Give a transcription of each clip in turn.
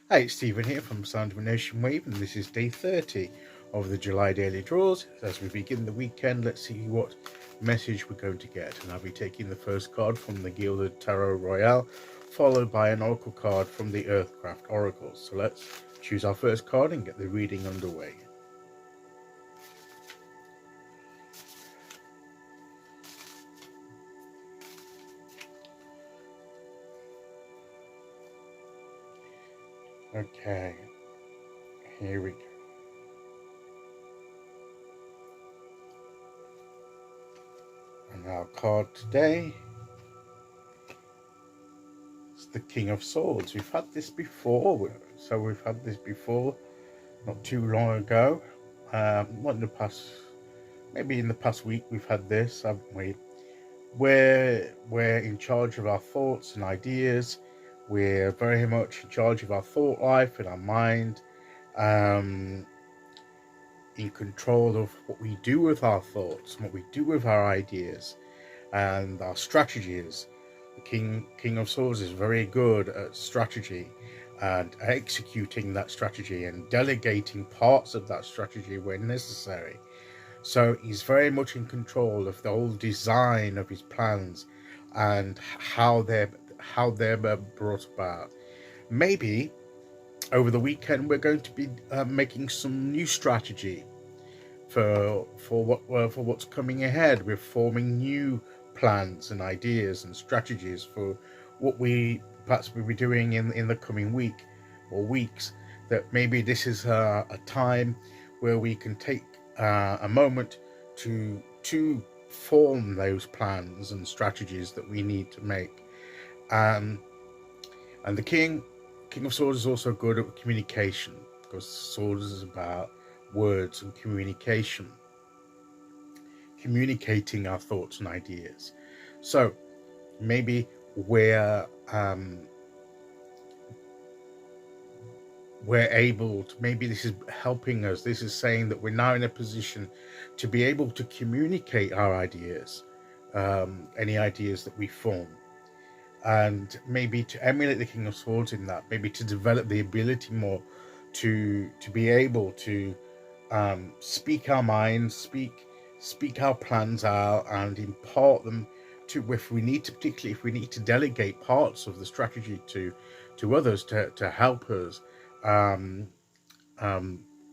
Hi, it's Stephen here from Sound of a Nation Wave, and this is day 30 of the July daily draws. As we begin the weekend, let's see what message we're going to get. And I'll be taking the first card from the Gilded Royale, followed by an Oracle card from the Earthcraft Oracle. So let's choose our first card and get the reading underway. Okay, here we go. And our card today is the King of Swords. We've had this before, not too long ago. What in the past, maybe in the past week, we've had this, haven't we? We're in charge of our thoughts and ideas. We're very much in charge of our thought life and our mind. In control of what we do with our thoughts and what we do with our ideas and our strategies. The King of Swords is very good at strategy and executing that strategy and delegating parts of that strategy when necessary. So he's very much in control of the whole design of his plans and how they're brought about. Maybe over the weekend we're going to be making some new strategy for what's coming ahead. We're forming new plans and ideas and strategies for what we perhaps will be doing in the coming week or weeks. That maybe this is a time where we can take a moment to form those plans and strategies that we need to make. And the King of Swords is also good at communication, because Swords is about words and communication, communicating our thoughts and ideas. So maybe we're able to, maybe this is helping us. This is saying that we're now in a position to be able to communicate our ideas, any ideas that we form, and maybe to emulate the King of Swords in that, maybe to develop the ability more to be able to speak our minds, speak our plans out, and impart them to, if we need to, particularly if we need to delegate parts of the strategy to others to help us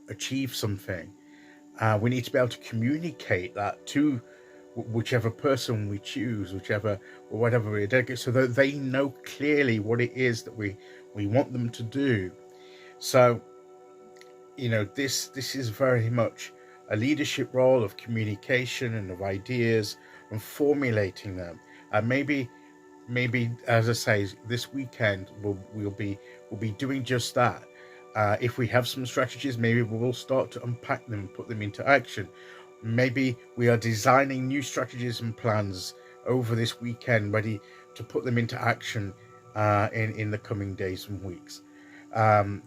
achieve something. We need to be able to communicate that to whichever person we choose, whatever we delegate, so that they know clearly what it is that we want them to do. So, this is very much a leadership role of communication and of ideas and formulating them. And maybe, as I say, this weekend we'll be doing just that. If we have some strategies, maybe we will start to unpack them, put them into action. Maybe we are designing new strategies and plans over this weekend, ready to put them into action in the coming days and weeks. And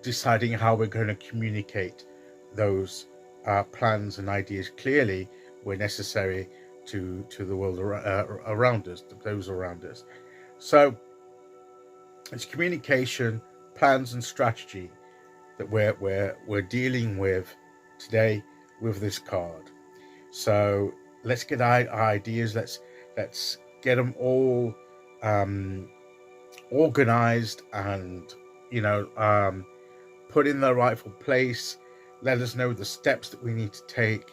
deciding how we're going to communicate those plans and ideas clearly where necessary to the world around us, to those around us. So it's communication, plans, and strategy that we're dealing with today with this card. So let's get our ideas. Let's get them all organized and put in their rightful place. Let us know the steps that we need to take,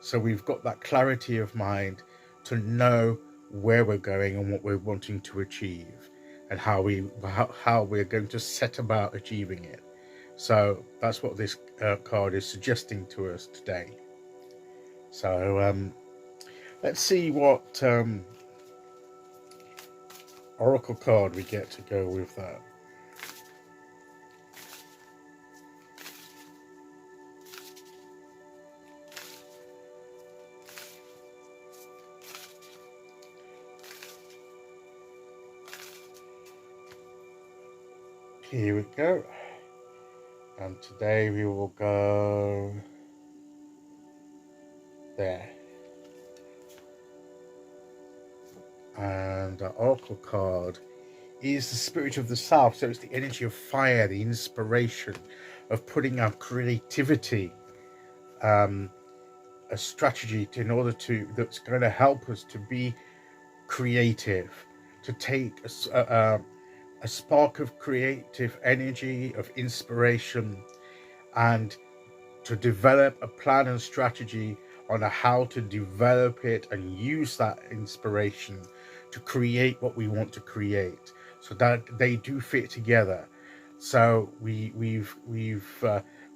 so we've got that clarity of mind to know where we're going and what we're wanting to achieve, and how we're going to set about achieving it. So that's what this card is suggesting to us today. So let's see what Oracle card we get to go with that. Here we go. And today we will go there. And the Oracle card is the spirit of the south. So it's the energy of fire, the inspiration of putting our creativity, a strategy in order to, that's going to help us to be creative, to take a spark of creative energy, of inspiration, and to develop a plan and strategy on how to develop it and use that inspiration to create what we want to create, so that they do fit together. So we've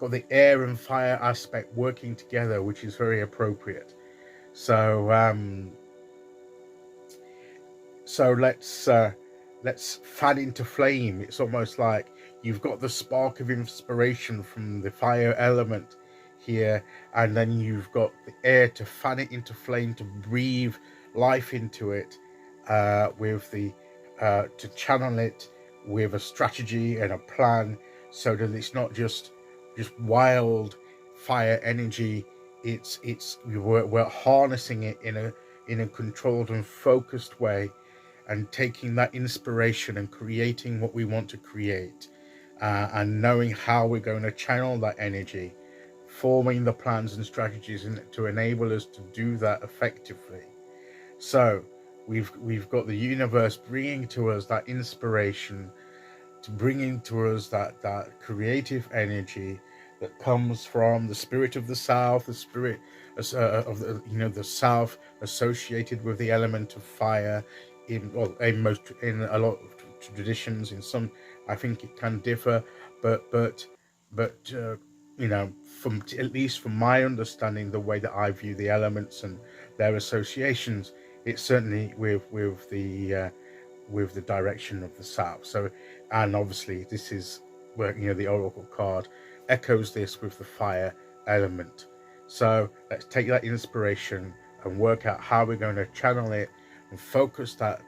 got the air and fire aspect working together, which is very appropriate. So let's fan into flame. It's almost like you've got the spark of inspiration from the fire element here, and then you've got the air to fan it into flame, to breathe life into it, with the to channel it with a strategy and a plan, so that it's not just wild fire energy. We're harnessing it in a controlled and focused way, and taking that inspiration and creating what we want to create, and knowing how we're going to channel that energy, forming the plans and strategies to enable us to do that effectively. So we've got the universe bringing to us that inspiration, to bringing to us that creative energy that comes from the spirit of the south, the spirit of the south associated with the element of fire. In a lot of traditions, in some I think it can differ, but from at least from my understanding, the way that I view the elements and their associations, it's certainly with the direction of the south. So, and obviously this is where the oracle card echoes this with the fire element. So let's take that inspiration and work out how we're going to channel it and focus that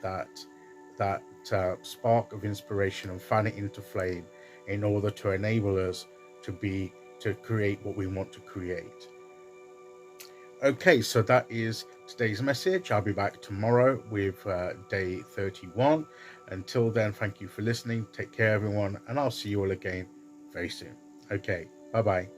spark of inspiration and fan it into flame, in order to enable us to create what we want to create. Okay, so that is today's message. I'll be back tomorrow with day 31. Until then, thank you for listening. Take care, everyone, and I'll see you all again very soon. Okay, bye-bye.